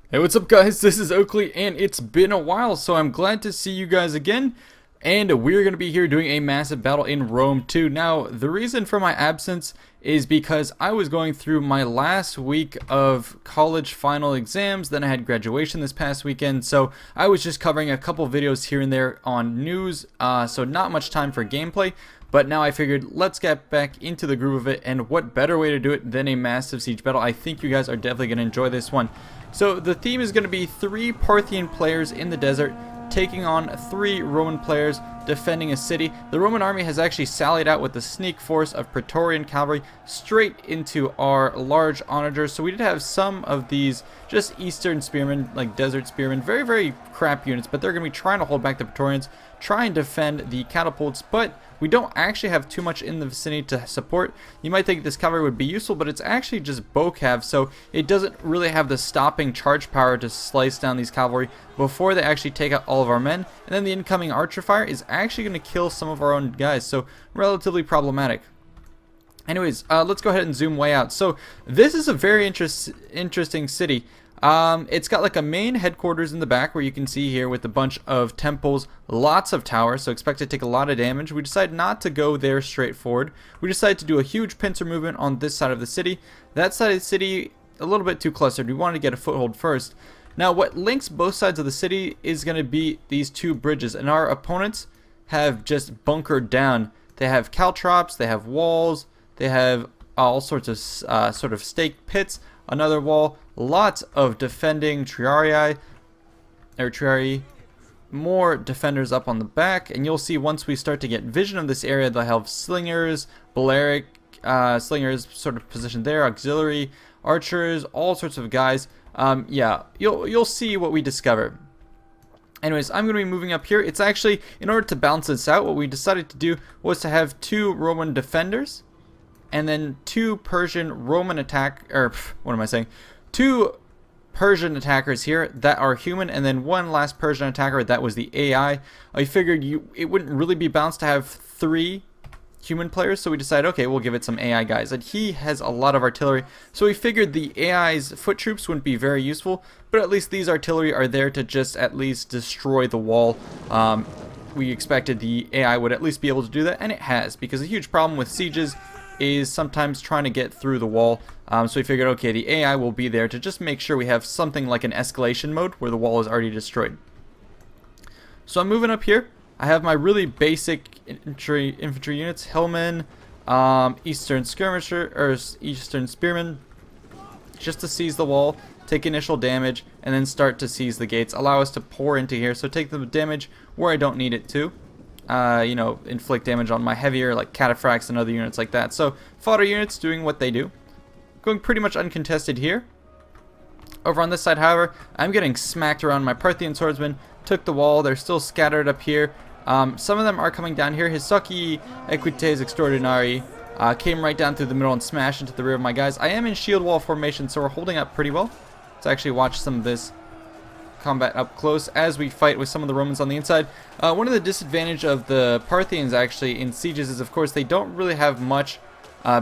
Hey, what's up guys? This is Oakley and it's been a while, so I'm glad to see you guys again. And we're going to be here doing a massive battle in Rome 2. Now, the reason for my absence is because I was going through my last week of college final exams, then I had graduation this past weekend, so I was just covering a couple videos here and there on news, so not much time for gameplay. But now I figured let's get back into the groove of it, and what better way to do it than a massive siege battle. I think you guys are definitely going to enjoy this one. So the theme is going to be 3 Parthian players in the desert taking on 3 Roman players defending a city. The Roman army has actually sallied out with the sneak force of Praetorian cavalry straight into our large onagers. So we did have some of these just eastern spearmen, like desert spearmen, very crap units, but they're going to be trying to hold back the Praetorians, try and defend the catapults, but we don't actually have too much in the vicinity to support. You might think this cavalry would be useful, but it's actually just bow cav, so it doesn't really have the stopping charge power to slice down these cavalry before they actually take out all of our men. And then the incoming archer fire is actually going to kill some of our own guys, so relatively problematic. Anyways, let's go ahead and zoom way out. So this is a very interesting city. It's got like a main headquarters in the back where you can see here with a bunch of temples, lots of towers, so expect to take a lot of damage. We decided not to go there straight forward. We decided to do a huge pincer movement on this side of the city. That side of the city, a little bit too clustered. We wanted to get a foothold first. Now what links both sides of the city is going to be these 2 bridges, and our opponents have just bunkered down. They have caltrops, they have walls, they have all sorts of sort of stake pits, another wall, lots of defending triarii, more defenders up on the back, and you'll see once we start to get vision of this area, they'll have slingers, balearic slingers sort of positioned there, auxiliary, archers, all sorts of guys. Yeah, you'll see what we discover. Anyways, I'm going to be moving up here. It's actually, in order to balance this out, what we decided to do was to have 2 Roman defenders and then 2 Persian Roman attack, or what am I saying? 2 Persian attackers here that are human, and then 1 last Persian attacker that was the AI. I figured it wouldn't really be balanced to have 3 human players, so we decided, okay, we'll give it some AI guys. And he has a lot of artillery, so we figured the AI's foot troops wouldn't be very useful, but at least these artillery are there to just at least destroy the wall. We expected the AI would at least be able to do that, and it has, because a huge problem with sieges is sometimes trying to get through the wall. So we figured, okay, the AI will be there to just make sure we have something like an escalation mode where the wall is already destroyed. So I'm moving up here. I have my really basic infantry units, hillmen, eastern skirmisher, or eastern spearmen, just to seize the wall, take initial damage, and then start to seize the gates. Allow us to pour into here, so take the damage where I don't need it to. You know, inflict damage on my heavier, like cataphracts and other units like that. So fodder units doing what they do. Going pretty much uncontested here. Over on this side, however, I'm getting smacked around. My Parthian swordsmen took the wall. They're still scattered up here. Some of them are coming down here. Hisoki Equites Extraordinari came right down through the middle and smashed into the rear of my guys. I am in shield wall formation, so we're holding up pretty well. Let's actually watch some of this combat up close as we fight with some of the Romans on the inside. One of the disadvantages of the Parthians actually in sieges is, of course, they don't really have much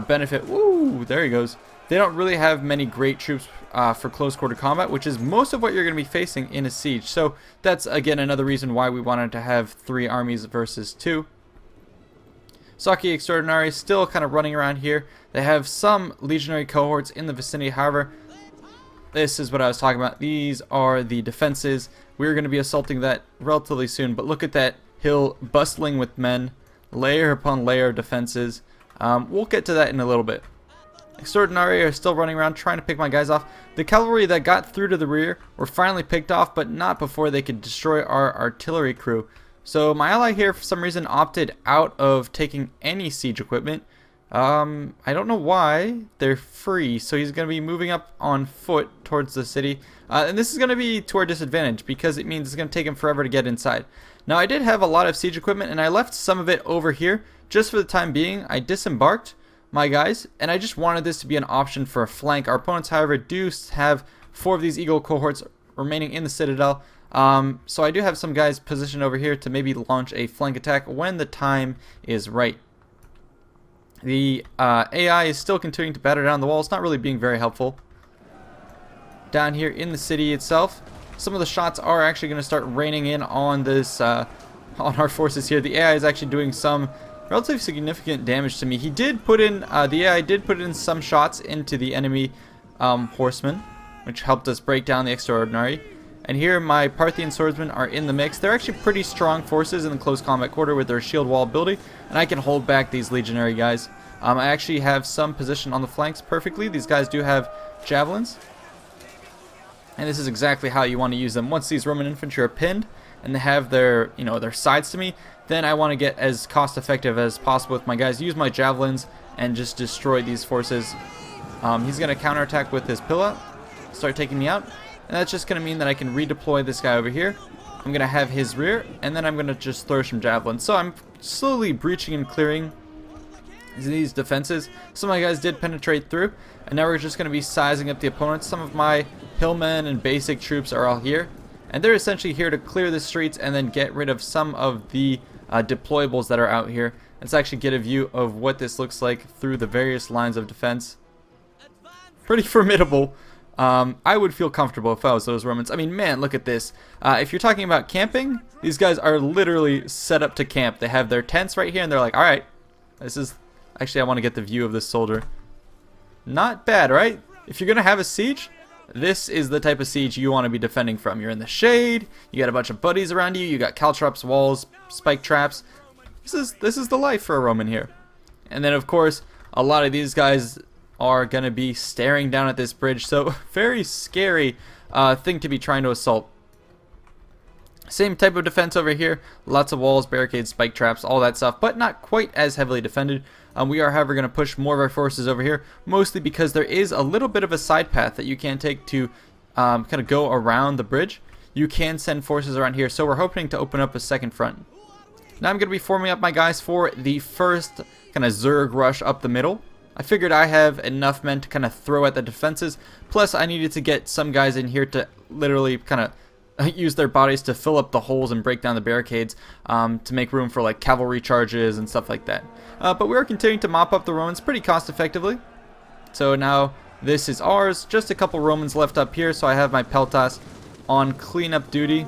benefit. Woo, there he goes. They don't really have many great troops for close quarter combat, which is most of what you're going to be facing in a siege. So that's again another reason why we wanted to have 3 armies versus 2. Saki Extraordinary still kind of running around here. They have some legionary cohorts in the vicinity, however. This is what I was talking about. These are the defenses. We're going to be assaulting that relatively soon, but look at that hill bustling with men, layer upon layer of defenses. We'll get to that in a little bit. Extraordinary are still running around trying to pick my guys off. The cavalry that got through to the rear were finally picked off, but not before they could destroy our artillery crew. So my ally here for some reason opted out of taking any siege equipment. I don't know why. They're free, so he's going to be moving up on foot towards the city. And this is going to be to our disadvantage because it means it's going to take him forever to get inside. Now I did have a lot of siege equipment and I left some of it over here just for the time being. I disembarked my guys, and I just wanted this to be an option for a flank. Our opponents, however, do have 4 of these eagle cohorts remaining in the citadel. So I do have some guys positioned over here to maybe launch a flank attack when the time is right. The AI is still continuing to batter down the wall. It's not really being very helpful. down here in the city itself. Some of the shots are actually going to start raining in on this, on our forces here. The AI is actually doing some relatively significant damage to me. He did put in, the AI did put in some shots into the enemy horsemen, which helped us break down the extraordinary. And here my Parthian swordsmen are in the mix. They're actually pretty strong forces in the close combat quarter with their shield wall ability, and I can hold back these legionary guys. I actually have some position on the flanks perfectly. These guys do have javelins, and this is exactly how you want to use them. Once these Roman infantry are pinned and they have their, their sides to me, then I want to get as cost effective as possible with my guys. Use my javelins and just destroy these forces. He's going to counterattack with his pillar, start taking me out, and that's just going to mean that I can redeploy this guy over here. I'm going to have his rear, and then I'm going to just throw some javelins. So I'm slowly breaching and clearing these defenses. Some of my guys did penetrate through, and now we're just going to be sizing up the opponents. Some of my hillmen and basic troops are all here, and they're essentially here to clear the streets and then get rid of some of the deployables that are out here. Let's actually get a view of what this looks like through the various lines of defense. Pretty formidable. I would feel comfortable if I was those Romans. I mean, man, look at this. If you're talking about camping, these guys are literally set up to camp. They have their tents right here, and they're like, alright, this is... Actually, I want to get the view of this soldier. Not bad, right? If you're going to have a siege, this is the type of siege you want to be defending from. You're in the shade, you got a bunch of buddies around you, you got caltrops, walls, spike traps. This is the life for a Roman here. And then, of course, a lot of these guys are going to be staring down at this bridge, so very scary thing to be trying to assault. Same type of defense over here, lots of walls, barricades, spike traps, all that stuff, but not quite as heavily defended. We are, however, going to push more of our forces over here, mostly because there is a little bit of a side path that you can take to kind of go around the bridge. You can send forces around here, so we're hoping to open up a second front. Now I'm going to be forming up my guys for the first kind of Zerg rush up the middle. I figured I have enough men to kind of throw at the defenses, plus I needed to get some guys in here to literally kind of use their bodies to fill up the holes and break down the barricades to make room for like cavalry charges and stuff like that. But we are continuing to mop up the Romans pretty cost effectively. So now this is ours. Just a couple Romans left up here, so I have my Peltas on cleanup duty.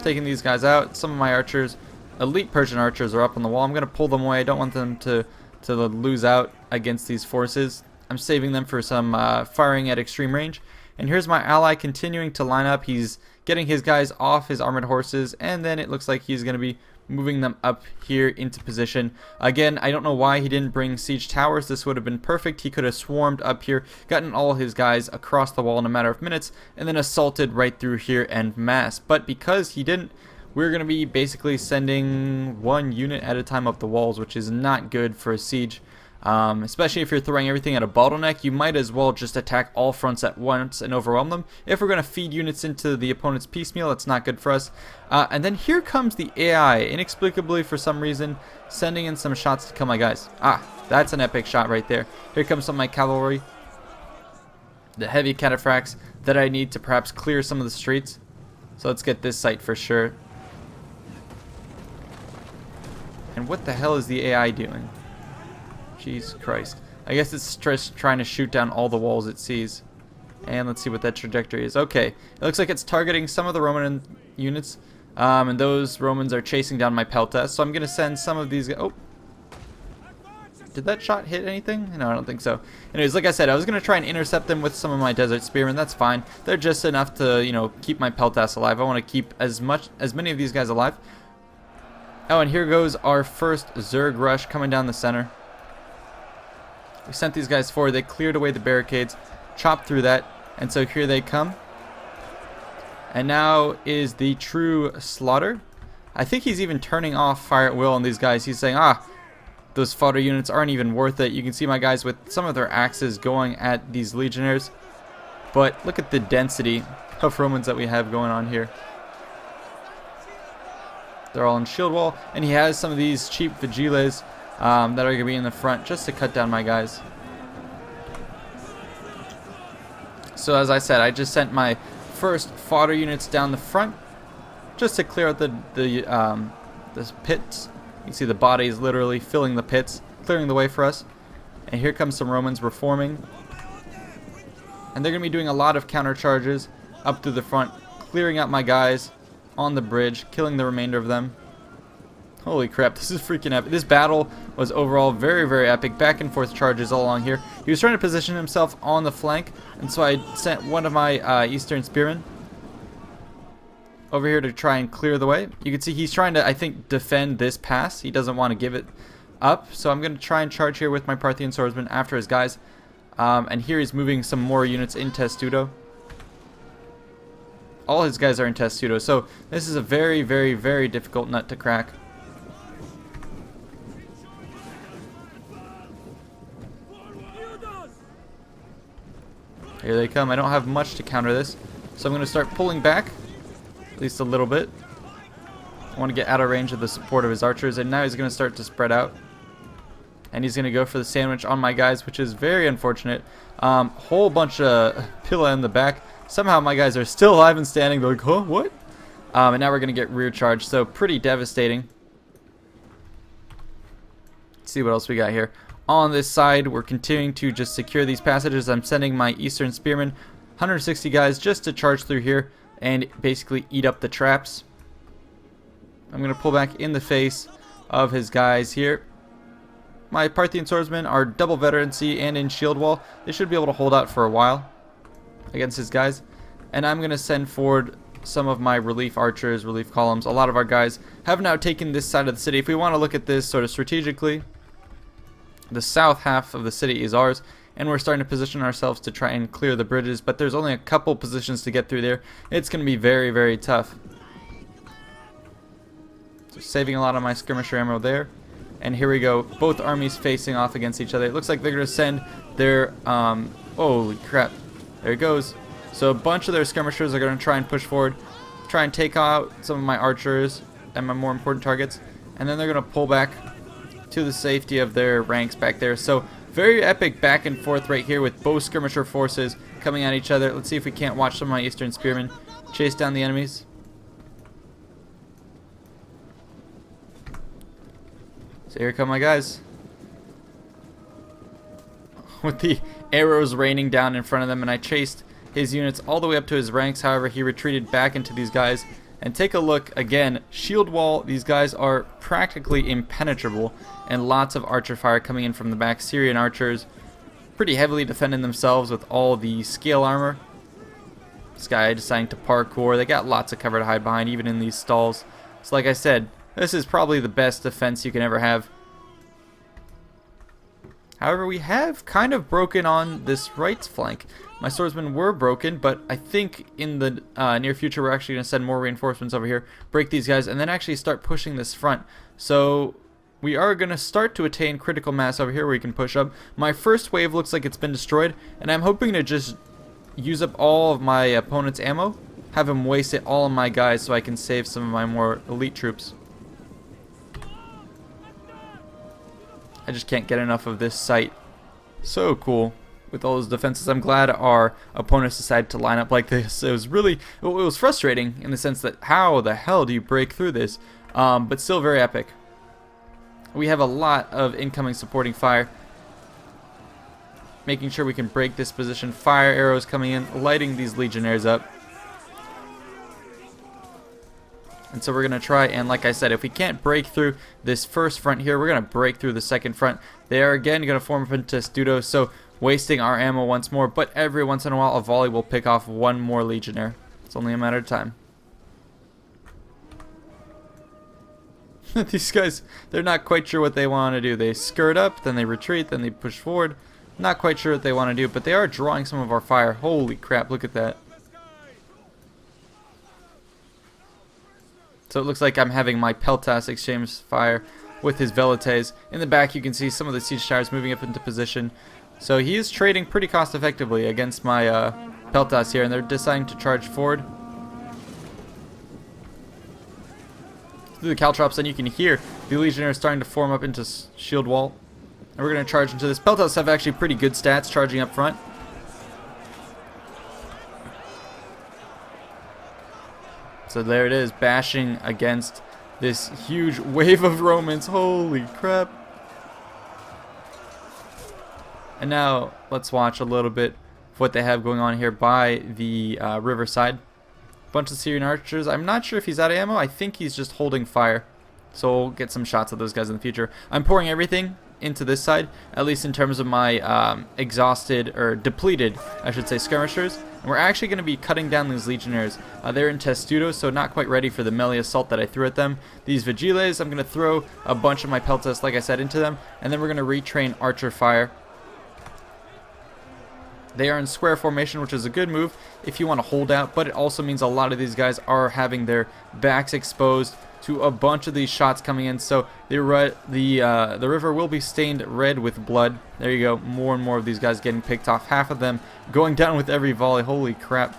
Taking these guys out. Some of my archers, elite Persian archers, are up on the wall. I'm going to pull them away. I don't want them to lose out against these forces. I'm saving them for some firing at extreme range. And here's my ally continuing to line up. He's getting his guys off his armored horses, and then it looks like he's going to be moving them up here into position. Again, I don't know why he didn't bring siege towers. This would have been perfect. He could have swarmed up here, gotten all his guys across the wall in a matter of minutes, and then assaulted right through here en masse. But because he didn't, we're going to be basically sending one unit at a time up the walls, which is not good for a siege. Especially if you're throwing everything at a bottleneck, you might as well just attack all fronts at once and overwhelm them. If we're going to feed units into the opponent's piecemeal, it's not good for us. And then here comes the AI, inexplicably for some reason, sending in some shots to kill my guys. That's an epic shot right there. Here comes some of my cavalry, the heavy cataphracts that I need to perhaps clear some of the streets. So let's get this site for sure. And what the hell is the AI doing? Jeez Christ. I guess it's just trying to shoot down all the walls it sees. And let's see what that trajectory is. Okay. It looks like it's targeting some of the Roman units. And those Romans are chasing down my Peltas. So I'm going to send some of these... Oh. Did that shot hit anything? No, I don't think so. Anyways, like I said, I was going to try and intercept them with some of my Desert Spearmen. That's fine. They're just enough to, keep my Peltas alive. I want to keep as many of these guys alive. Oh, and here goes our first Zerg rush coming down the center. We sent these guys forward. They cleared away the barricades, chopped through that, and so here they come. And now is the true slaughter. I think he's even turning off fire at will on these guys. He's saying, those fodder units aren't even worth it. You can see my guys with some of their axes going at these legionnaires. But look at the density of Romans that we have going on here. They're all in shield wall, and he has some of these cheap vigiles that are going to be in the front just to cut down my guys. So as I said, I just sent my first fodder units down the front just to clear out the pits. You can see the bodies literally filling the pits, clearing the way for us. And here comes some Romans reforming. And they're going to be doing a lot of counter charges up through the front, clearing out my guys on the bridge, killing the remainder of them. Holy crap, this is freaking epic. This battle was overall very, very epic. Back and forth charges all along here. He was trying to position himself on the flank, and so I sent one of my Eastern Spearmen over here to try and clear the way. You can see he's trying to, I think, defend this pass. He doesn't want to give it up, so I'm going to try and charge here with my Parthian swordsman after his guys. And here he's moving some more units in Testudo. All his guys are in Testudo, so this is a very, very, very difficult nut to crack. Here they come. I don't have much to counter this, so I'm going to start pulling back, at least a little bit. I want to get out of range of the support of his archers, and now he's going to start to spread out. And he's going to go for the sandwich on my guys, which is very unfortunate. Whole bunch of Pilla in the back. Somehow my guys are still alive and standing. They're like, huh, what? And now we're going to get rear charged, so pretty devastating. Let's see what else we got here. On this side, we're continuing to just secure these passages. I'm sending my Eastern Spearmen, 160 guys, just to charge through here and basically eat up the traps. I'm going to pull back in the face of his guys here. My Parthian swordsmen are double veterancy and in shield wall. They should be able to hold out for a while against his guys. And I'm going to send forward some of my relief archers, relief columns. A lot of our guys have now taken this side of the city. If we want to look at this sort of strategically, the south half of the city is ours, and we're starting to position ourselves to try and clear the bridges, but there's only a couple positions to get through there. It's going to be very, very tough. So saving a lot of my skirmisher ammo there. And here we go, both armies facing off against each other. It looks like they're going to send their, holy crap, there it goes. So a bunch of their skirmishers are going to try and push forward, try and take out some of my archers and my more important targets, and then they're going to pull back to the safety of their ranks back there. So very epic back and forth right here with both skirmisher forces coming at each other. Let's see if we can't watch some of my Eastern Spearmen chase down the enemies. So here come my guys, with the arrows raining down in front of them, and I chased his units all the way up to his ranks. However, he retreated back into these guys. And take a look again, shield wall, these guys are practically impenetrable, and lots of archer fire coming in from the back. Syrian archers pretty heavily defending themselves with all the scale armor. This guy deciding to parkour. They got lots of cover to hide behind, even in these stalls. So like I said, this is probably the best defense you can ever have. However, we have kind of broken on this right flank. My swordsmen were broken, but I think in the near future we're actually going to send more reinforcements over here, break these guys, and then actually start pushing this front. So we are going to start to attain critical mass over here where we can push up. My first wave looks like it's been destroyed, and I'm hoping to just use up all of my opponent's ammo, have him waste it all on my guys so I can save some of my more elite troops. I just can't get enough of this site. So cool. With all those defenses, I'm glad our opponents decided to line up like this. It was frustrating in the sense that how the hell do you break through this? But still very epic. We have a lot of incoming supporting fire, making sure we can break this position. Fire arrows coming in, lighting these legionnaires up. And so we're going to try, and like I said, if we can't break through this first front here, we're going to break through the second front. They are again going to form up into Testudo, so wasting our ammo once more, but every once in a while a volley will pick off one more legionnaire. It's only a matter of time. These guys, they're not quite sure what they want to do. They skirt up, then they retreat, then they push forward. Not quite sure what they want to do, but they are drawing some of our fire. Holy crap, look at that. So it looks like I'm having my Peltas exchange fire with his Velites. In the back you can see some of the siege towers moving up into position. So he is trading pretty cost effectively against my Peltas here, and they're deciding to charge forward through the caltrops, and you can hear the legionnaires starting to form up into shield wall. And we're going to charge into this. Peltas have actually pretty good stats charging up front. So there it is, bashing against this huge wave of Romans. Holy crap. And now let's watch a little bit what they have going on here by the riverside. Bunch of Syrian archers. I'm not sure if he's out of ammo. I think he's just holding fire. So we'll get some shots of those guys in the future. I'm pouring everything into this side, at least in terms of my exhausted, or depleted, I should say, skirmishers. And we're actually going to be cutting down these legionnaires. They're in testudo, so not quite ready for the melee assault that I threw at them. These vigiles, I'm going to throw a bunch of my peltas, like I said, into them. And then we're going to retrain archer fire. They are in square formation, which is a good move if you want to hold out, but it also means a lot of these guys are having their backs exposed to a bunch of these shots coming in. So the river will be stained red with blood. There you go, more and more of these guys getting picked off. Half of them going down with every volley. Holy crap.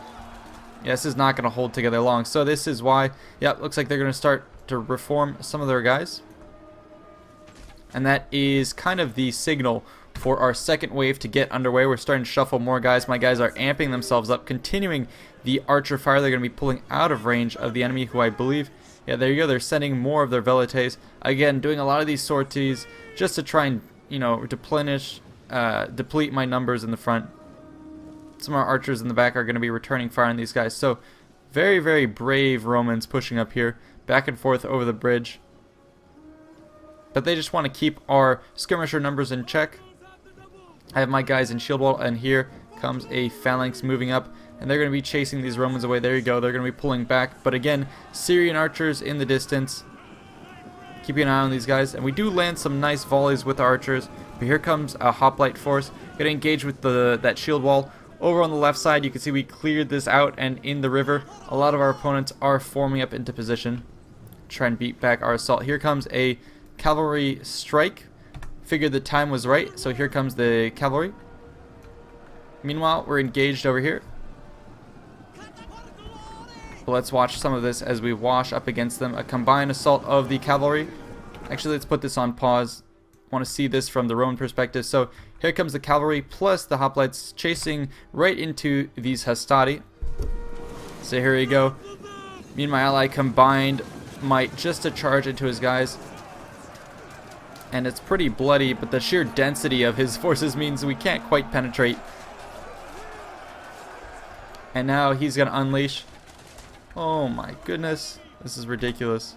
Yeah, this is not going to hold together long. So this is why, yeah, looks like they're going to start to reform some of their guys. And that is kind of the signal for our second wave to get underway. We're starting to shuffle more guys. My guys are amping themselves up, continuing the archer fire. They're going to be pulling out of range of the enemy, who I believe, yeah, there you go, they're sending more of their velites. Again, doing a lot of these sorties just to try and, you know, deplete my numbers in the front. Some of our archers in the back are going to be returning fire on these guys. So very, very brave Romans pushing up here, back and forth over the bridge. But they just want to keep our skirmisher numbers in check. I have my guys in shield wall, and here comes a phalanx moving up, and they're going to be chasing these Romans away. There you go, they're going to be pulling back. But again, Syrian archers in the distance, keeping an eye on these guys. And we do land some nice volleys with our archers. But here comes a hoplite force, going to engage with that shield wall. Over on the left side, you can see we cleared this out, and in the river, a lot of our opponents are forming up into position. Try and beat back our assault. Here comes a cavalry strike. Figured the time was right, so here comes the cavalry. Meanwhile, we're engaged over here. But let's watch some of this as we wash up against them. A combined assault of the cavalry. Actually, let's put this on pause. Want to see this from the Roman perspective. So here comes the cavalry plus the hoplites chasing right into these hastati. So here we go. Me and my ally combined might just to charge into his guys. And it's pretty bloody, but the sheer density of his forces means we can't quite penetrate. And now he's going to unleash. Oh my goodness. This is ridiculous.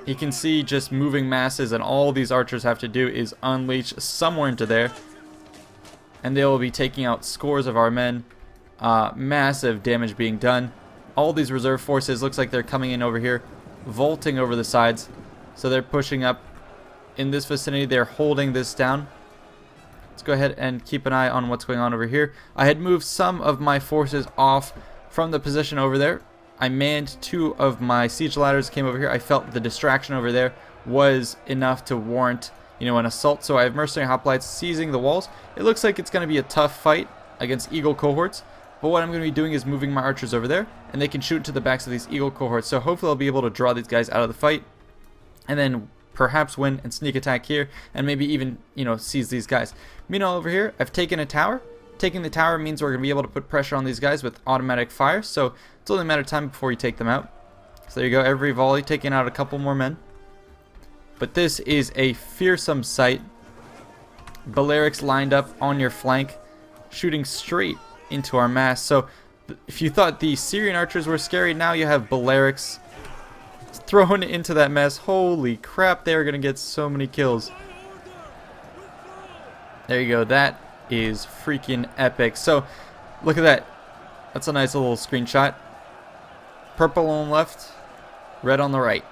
You can see just moving masses, and all these archers have to do is unleash somewhere into there. And they will be taking out scores of our men. Massive damage being done. All these reserve forces, looks like they're coming in over here, vaulting over the sides. So they're pushing up in this vicinity. They're holding this down. Let's go ahead and keep an eye on what's going on over here. I had moved some of my forces off from the position over there. I manned 2 of my siege ladders, came over here. I felt the distraction over there was enough to warrant, you know, an assault. So I have mercenary hoplites seizing the walls. It looks like it's going to be a tough fight against eagle cohorts. But what I'm going to be doing is moving my archers over there, and they can shoot into the backs of these eagle cohorts. So hopefully I'll be able to draw these guys out of the fight, and then perhaps win and sneak attack here, and maybe even, you know, seize these guys. Meanwhile, over here, I've taken a tower. Taking the tower means we're going to be able to put pressure on these guys with automatic fire, so it's only a matter of time before you take them out. So there you go, every volley taking out a couple more men. But this is a fearsome sight. Balearics lined up on your flank, shooting straight into our mass. So if you thought the Syrian archers were scary, now you have Balearics thrown into that mess. Holy crap, they're going to get so many kills. There you go, that is freaking epic. So look at that. That's a nice little screenshot. Purple on the left, red on the right.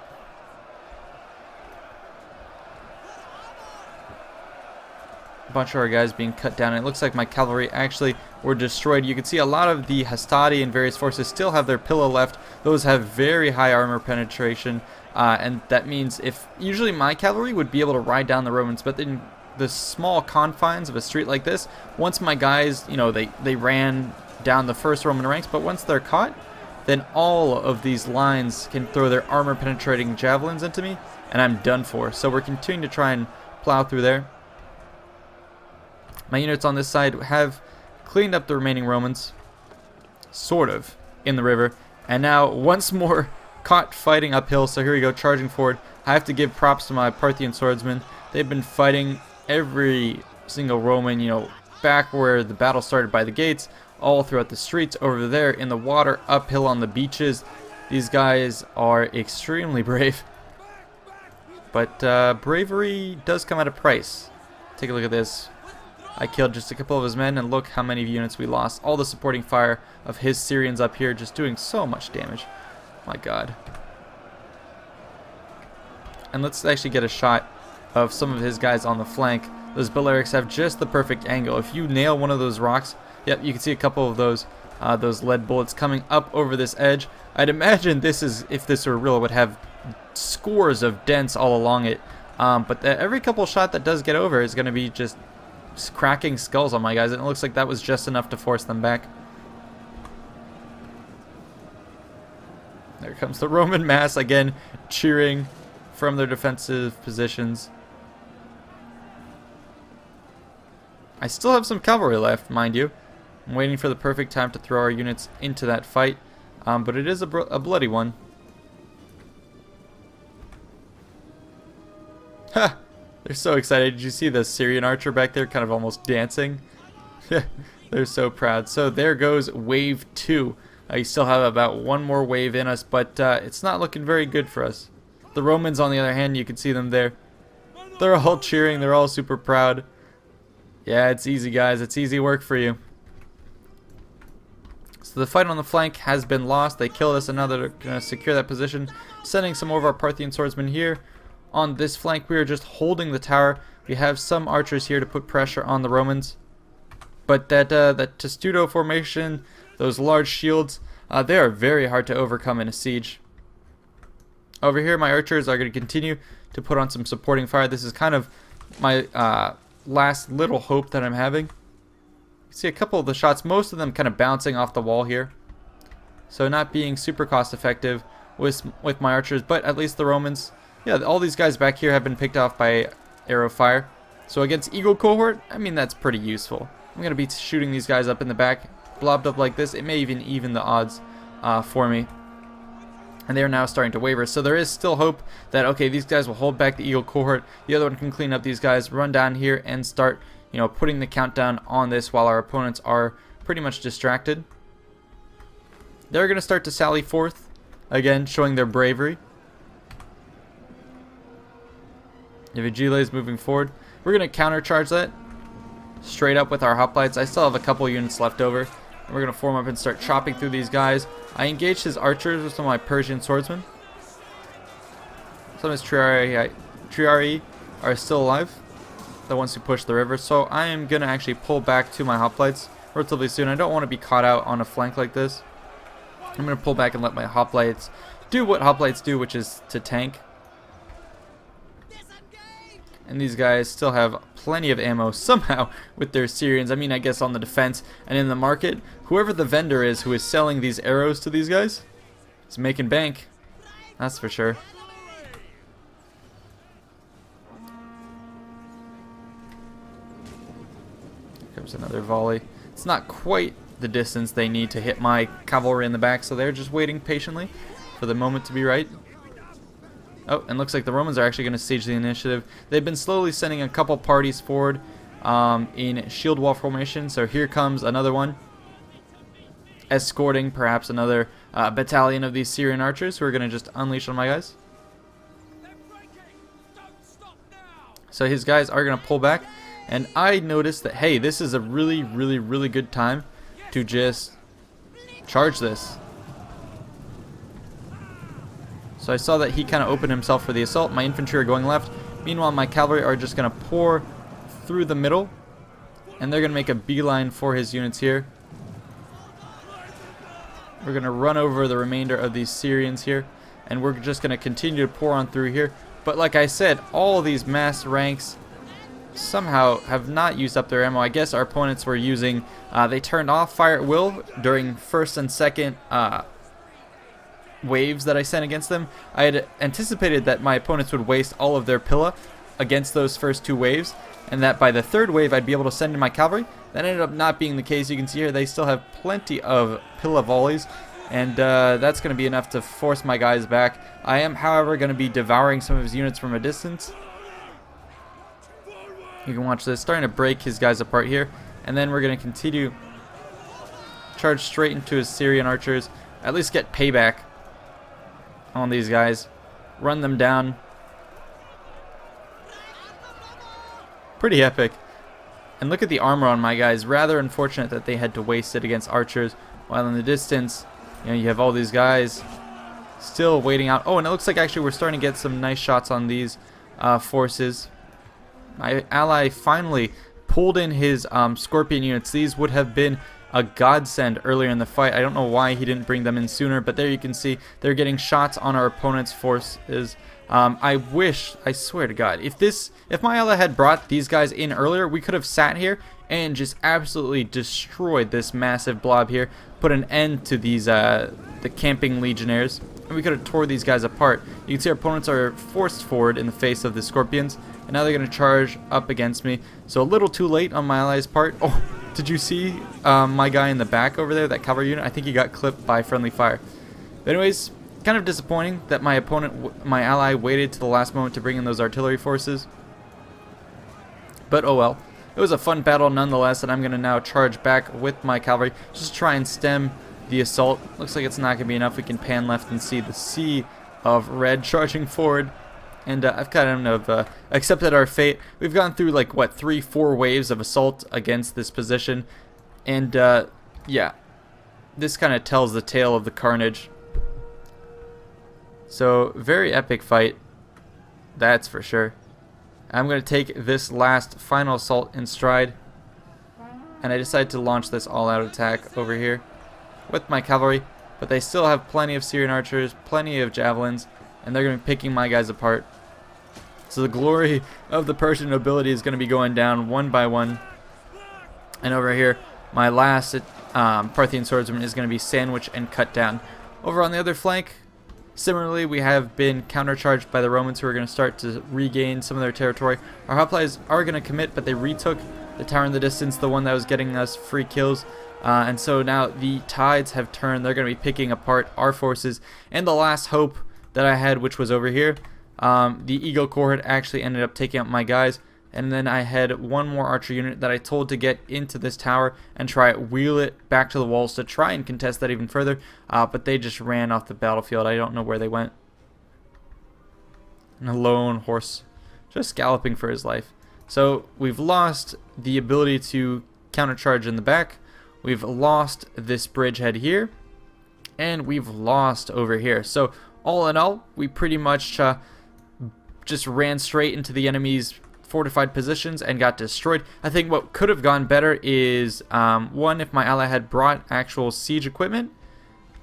A bunch of our guys being cut down. It looks like my cavalry actually were destroyed. You can see a lot of the hastati and various forces still have their pillow left. Those have very high armor penetration, and that means if usually my cavalry would be able to ride down the Romans, but in the small confines of a street like this, once my guys, you know, they ran down the first Roman ranks, but once they're caught, then all of these lines can throw their armor penetrating javelins into me, and I'm done for. So we're continuing to try and plow through there. My units on this side have cleaned up the remaining Romans, sort of, in the river, and now once more caught fighting uphill. So here we go, charging forward. I have to give props to my Parthian swordsmen. They've been fighting every single Roman, you know, back where the battle started by the gates, all throughout the streets, over there in the water, uphill on the beaches. These guys are extremely brave. But bravery does come at a price. Take a look at this. I killed just a couple of his men, and look how many units we lost. All the supporting fire of his Syrians up here just doing so much damage. My god. And let's actually get a shot of some of his guys on the flank. Those Balearics have just the perfect angle. If you nail one of those rocks, yep, you can see a couple of those lead bullets coming up over this edge. I'd imagine this is, if this were real, would have scores of dents all along it. But every couple shot that does get over is going to be just cracking skulls on my guys, and it looks like that was just enough to force them back. There comes the Roman mass again, cheering from their defensive positions. I still have some cavalry left, mind you. I'm waiting for the perfect time to throw our units into that fight, but it is a bloody one. Ha! They're so excited. Did you see the Syrian archer back there kind of almost dancing? They're so proud. So there goes wave 2. You still have about one more wave in us, but it's not looking very good for us. The Romans, on the other hand, you can see them there. They're all cheering. They're all super proud. Yeah, it's easy, guys. It's easy work for you. So the fight on the flank has been lost. They killed us, and now they're going to secure that position, sending some more of our Parthian swordsmen here. On this flank, we are just holding the tower. We have some archers here to put pressure on the Romans. But that testudo formation, those large shields, they are very hard to overcome in a siege. Over here, my archers are going to continue to put on some supporting fire. This is kind of my last little hope that I'm having. You see a couple of the shots, most of them kind of bouncing off the wall here. So not being super cost effective with my archers, but at least the Romans, yeah, all these guys back here have been picked off by arrow fire. So against Eagle cohort, I mean, that's pretty useful. I'm going to be shooting these guys up in the back, blobbed up like this. It may even the odds for me. And they are now starting to waver. So there is still hope that, okay, these guys will hold back the Eagle cohort. The other one can clean up these guys, run down here, and start, you know, putting the countdown on this while our opponents are pretty much distracted. They're going to start to sally forth, again, showing their bravery. The Vigile is moving forward. We're going to countercharge that straight up with our hoplites. I still have a couple units left over. And we're going to form up and start chopping through these guys. I engaged his archers with some of my Persian swordsmen. Some of his triarii are still alive, the ones who push the river. So I am going to actually pull back to my hoplites relatively soon. I don't want to be caught out on a flank like this. I'm going to pull back and let my hoplites do what hoplites do, which is to tank. And these guys still have plenty of ammo somehow with their Syrians. I mean, I guess on the defense and in the market. Whoever the vendor is who is selling these arrows to these guys is making bank. That's for sure. Here comes another volley. It's not quite the distance they need to hit my cavalry in the back, so they're just waiting patiently for the moment to be right. Oh, and looks like the Romans are actually going to siege the initiative. They've been slowly sending a couple parties forward in shield wall formation. So here comes another one, escorting perhaps another battalion of these Syrian archers who are going to just unleash on my guys. So his guys are going to pull back. And I noticed that, hey, this is a really, really, really good time to just charge this. So I saw that he kind of opened himself for the assault. My infantry are going left. Meanwhile, my cavalry are just going to pour through the middle. And they're going to make a beeline for his units here. We're going to run over the remainder of these Syrians here. And we're just going to continue to pour on through here. But like I said, all these mass ranks somehow have not used up their ammo. I guess our opponents were using... they turned off fire at will during first and second... waves that I sent against them. I had anticipated that my opponents would waste all of their pilla against those first two waves, and that by the third wave I'd be able to send in my cavalry. That ended up not being the case. You can see here they still have plenty of pilla volleys, and that's going to be enough to force my guys back. I am, however, going to be devouring some of his units from a distance. You can watch this, starting to break his guys apart here. and then we're going to continue charge straight into his Syrian archers, at least get payback on these guys, run them down. Pretty epic. And look at the armor on my guys. Rather unfortunate that they had to waste it against archers, while in the distance, you know, you have all these guys still waiting out. Oh, and it looks like actually we're starting to get some nice shots on these forces. My ally finally pulled in his scorpion units. These would have been a godsend earlier in the fight. I don't know why he didn't bring them in sooner, but there you can see they're getting shots on our opponent's forces. I wish, I swear to God, if my ally had brought these guys in earlier, we could have sat here and just absolutely destroyed this massive blob here, put an end to these the camping legionnaires, and we could have tore these guys apart. You can see our opponents are forced forward in the face of the scorpions, and now they're going to charge up against me. So a little too late on my ally's part. Oh, did you see my guy in the back over there, that cavalry unit? I think he got clipped by friendly fire. But anyways, kind of disappointing that my opponent, my ally, waited to the last moment to bring in those artillery forces. But oh well. It was a fun battle nonetheless, and I'm going to now charge back with my cavalry. Just try and stem the assault. Looks like it's not going to be enough. We can pan left and see the sea of red charging forward. And I've kind of accepted our fate. We've gone through like, what, 3-4 waves of assault against this position. And yeah, this kind of tells the tale of the carnage. So, very epic fight, that's for sure. I'm going to take this last final assault in stride, and I decided to launch this all-out attack over here with my cavalry, but they still have plenty of Syrian archers, plenty of javelins, and they're going to be picking my guys apart. So the glory of the Persian nobility is going to be going down one by one, and over here, my last Parthian swordsman is going to be sandwiched and cut down. Over on the other flank, similarly, we have been countercharged by the Romans, who are going to start to regain some of their territory. Our hoplites are going to commit, but they retook the tower in the distance, the one that was getting us free kills. And so now the tides have turned. They're going to be picking apart our forces. And the last hope that I had, which was over here, the Eagle cohort actually ended up taking out my guys. And then I had one more archer unit that I told to get into this tower and try wheel it back to the walls to try and contest that even further. But they just ran off the battlefield. I don't know where they went. And a lone horse just galloping for his life. So we've lost the ability to countercharge in the back. We've lost this bridgehead here. And we've lost over here. So all in all, we pretty much just ran straight into the enemy's fortified positions and got destroyed. I think what could have gone better is one, if my ally had brought actual siege equipment.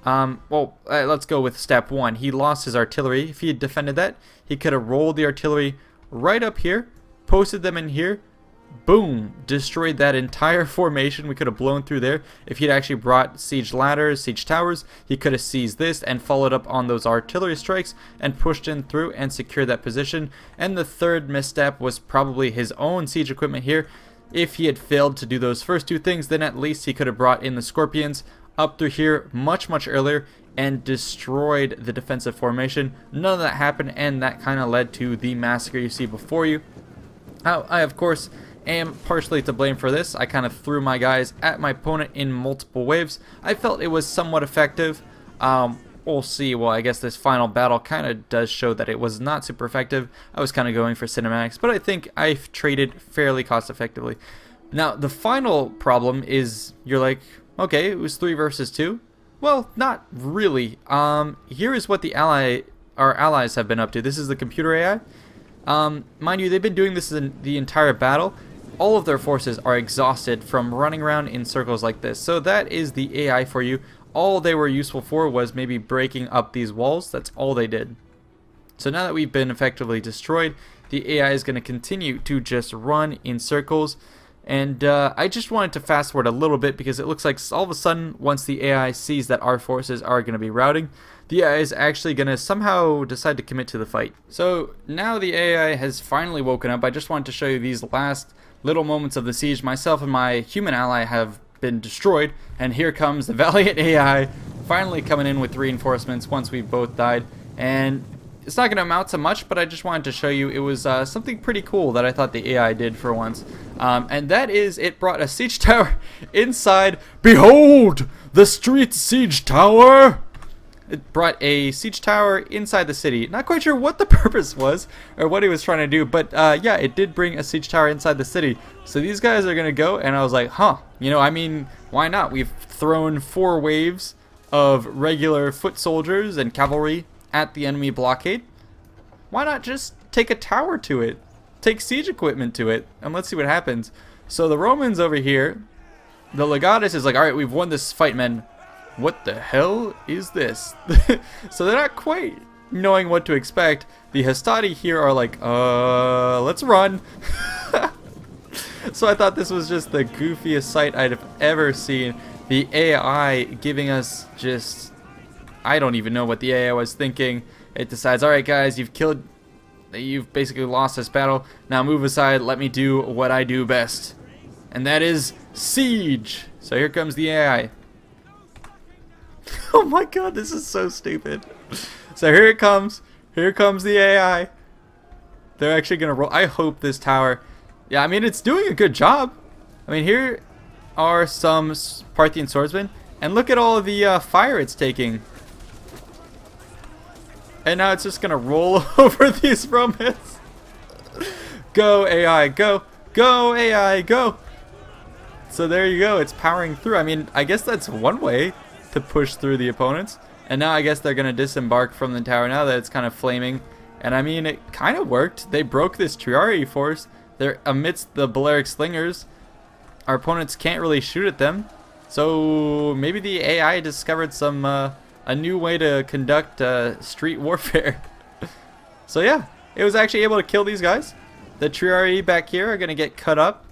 Let's go with step one. He lost his artillery. If he had defended that, he could have rolled the artillery right up here, posted them in here, boom, destroyed that entire formation. We could have blown through there. If he'd actually brought siege ladders, siege towers, he could have seized this and followed up on those artillery strikes and pushed in through and secured that position. And the third misstep was probably his own siege equipment here. If he had failed to do those first two things, then at least he could have brought in the scorpions up through here much earlier and destroyed the defensive formation. None of that happened, and that kind of led to the massacre you see before you. I of course am partially to blame for this. I kind of threw my guys at my opponent in multiple waves. I felt it was somewhat effective. We'll see. Well, I guess this final battle kind of does show that it was not super effective. I was kind of going for cinematics, but I think I've traded fairly cost effectively. Now, the final problem is, you're like, okay, it was 3 versus 2. Well, not really. Here is what our allies have been up to. This is the computer AI. Mind you, they've been doing this in the entire battle. All of their forces are exhausted from running around in circles like this. So that is the AI for you. All they were useful for was maybe breaking up these walls. That's all they did. So now that we've been effectively destroyed, the AI is going to continue to just run in circles. And I just wanted to fast forward a little bit because it looks like all of a sudden, once the AI sees that our forces are going to be routing, the AI is actually going to somehow decide to commit to the fight. So now the AI has finally woken up. I just wanted to show you these last little moments of the siege. Myself and my human ally have been destroyed, and here comes the valiant AI finally coming in with reinforcements once we both died. And it's not going to amount to much, but I just wanted to show you it was something pretty cool that I thought the AI did for once. And that is, it brought a siege tower inside. Behold, the street siege tower! It brought a siege tower inside the city. Not quite sure what the purpose was or what he was trying to do, but yeah, it did bring a siege tower inside the city. So these guys are going to go, and I was like, huh, you know, I mean, why not? We've thrown 4 waves of regular foot soldiers and cavalry at the enemy blockade. Why not just take a tower to it? Take siege equipment to it, and let's see what happens. So the Romans over here, the legatus is like, alright, we've won this fight, men. What the hell is this? So they're not quite knowing what to expect. The Hastati here are like, let's run. So I thought this was just the goofiest sight I'd have ever seen. The AI giving us just, I don't even know what the AI was thinking. It decides, alright guys, you've basically lost this battle. Now move aside, let me do what I do best. And that is siege. So here comes the AI. Oh my god, this is so stupid. So here it comes. Here comes the AI. They're actually going to roll. I hope this tower... Yeah, I mean, it's doing a good job. I mean, here are some Parthian swordsmen. And look at all of the fire it's taking. And now it's just going to roll over these Romans. Go, AI, go. Go, AI, go. So there you go. It's powering through. I mean, I guess that's one way to push through the opponents. And now I guess they're going to disembark from the tower now that it's kind of flaming. And I mean, it kind of worked. They broke this Triarii force. They're amidst the Balearic slingers. Our opponents can't really shoot at them. So maybe the AI discovered some a new way to conduct street warfare. So yeah, it was actually able to kill these guys. The Triarii back here are going to get cut up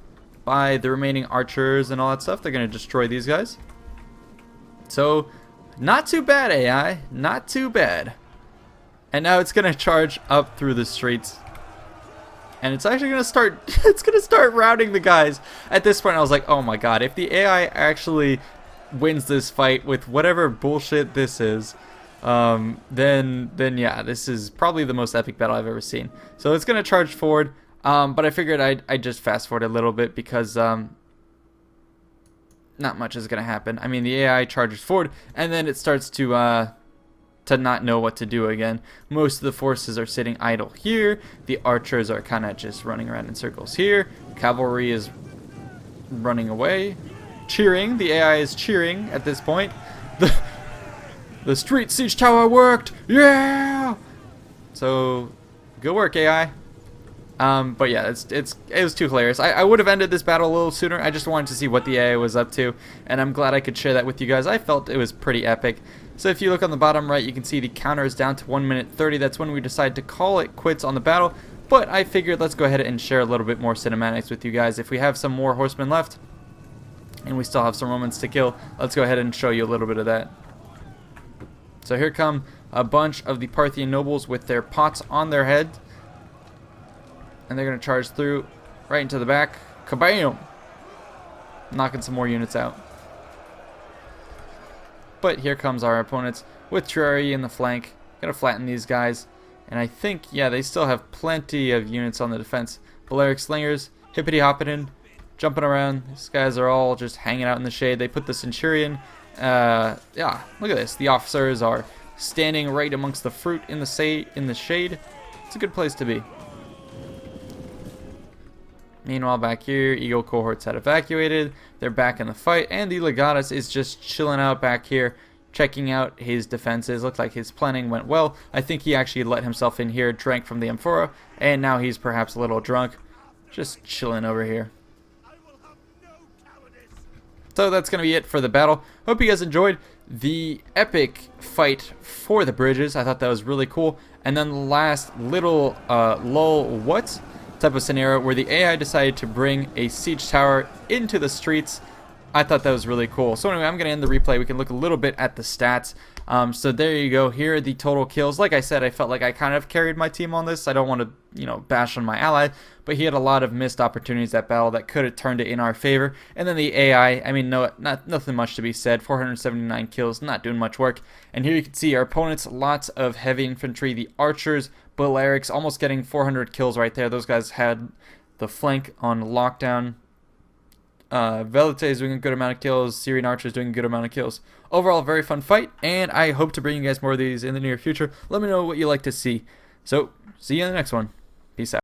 by the remaining archers and all that stuff. They're going to destroy these guys. So, not too bad, AI. Not too bad. And now it's going to charge up through the streets. And it's actually going to start... it's going to start routing the guys. At this point, I was like, oh my god. If the AI actually wins this fight with whatever bullshit this is, then yeah, this is probably the most epic battle I've ever seen. So it's going to charge forward. But I figured I'd just fast forward a little bit because... not much is going to happen. I mean, the AI charges forward, and then it starts to not know what to do again. Most of the forces are sitting idle here. The archers are kind of just running around in circles here. Cavalry is running away. Cheering. The AI is cheering at this point. The street siege tower worked! Yeah! So, good work, AI. But yeah, it was too hilarious. I would have ended this battle a little sooner. I just wanted to see what the AI was up to, and I'm glad I could share that with you guys. I felt it was pretty epic. So if you look on the bottom right, you can see the counter is down to 1 minute 30. That's when we decided to call it quits on the battle. But I figured let's go ahead and share a little bit more cinematics with you guys. If we have some more horsemen left, and we still have some Romans to kill, let's go ahead and show you a little bit of that. So here come a bunch of the Parthian nobles with their pots on their head. And they're going to charge through right into the back. Kabam! Knocking some more units out. But here comes our opponents with Triarii in the flank. Going to flatten these guys. And I think, yeah, they still have plenty of units on the defense. Balearic slingers, hippity-hoppity, jumping around. These guys are all just hanging out in the shade. They put the centurion. Yeah, look at this. The officers are standing right amongst the fruit in the shade. It's a good place to be. Meanwhile, back here, Eagle cohorts had evacuated. They're back in the fight, and the Legatus is just chilling out back here, checking out his defenses. Looked like his planning went well. I think he actually let himself in here, drank from the amphora, and now he's perhaps a little drunk. Just chilling over here. So that's going to be it for the battle. Hope you guys enjoyed the epic fight for the bridges. I thought that was really cool. And then the last little type of scenario where the AI decided to bring a siege tower into the streets. I thought that was really cool. So anyway, I'm going to end the replay. We can look a little bit at the stats. So there you go. Here are the total kills. Like I said, I felt like I kind of carried my team on this. I don't want to, bash on my ally, but he had a lot of missed opportunities that battle that could have turned it in our favor. And then the AI, I mean, nothing much to be said. 479 kills, not doing much work. And here you can see our opponents, lots of heavy infantry, the archers, Balearics, almost getting 400 kills right there. Those guys had the flank on lockdown. Velite is doing a good amount of kills. Syrian Archer is doing a good amount of kills. Overall, very fun fight, and I hope to bring you guys more of these in the near future. Let me know what you like to see. So, see you in the next one. Peace out.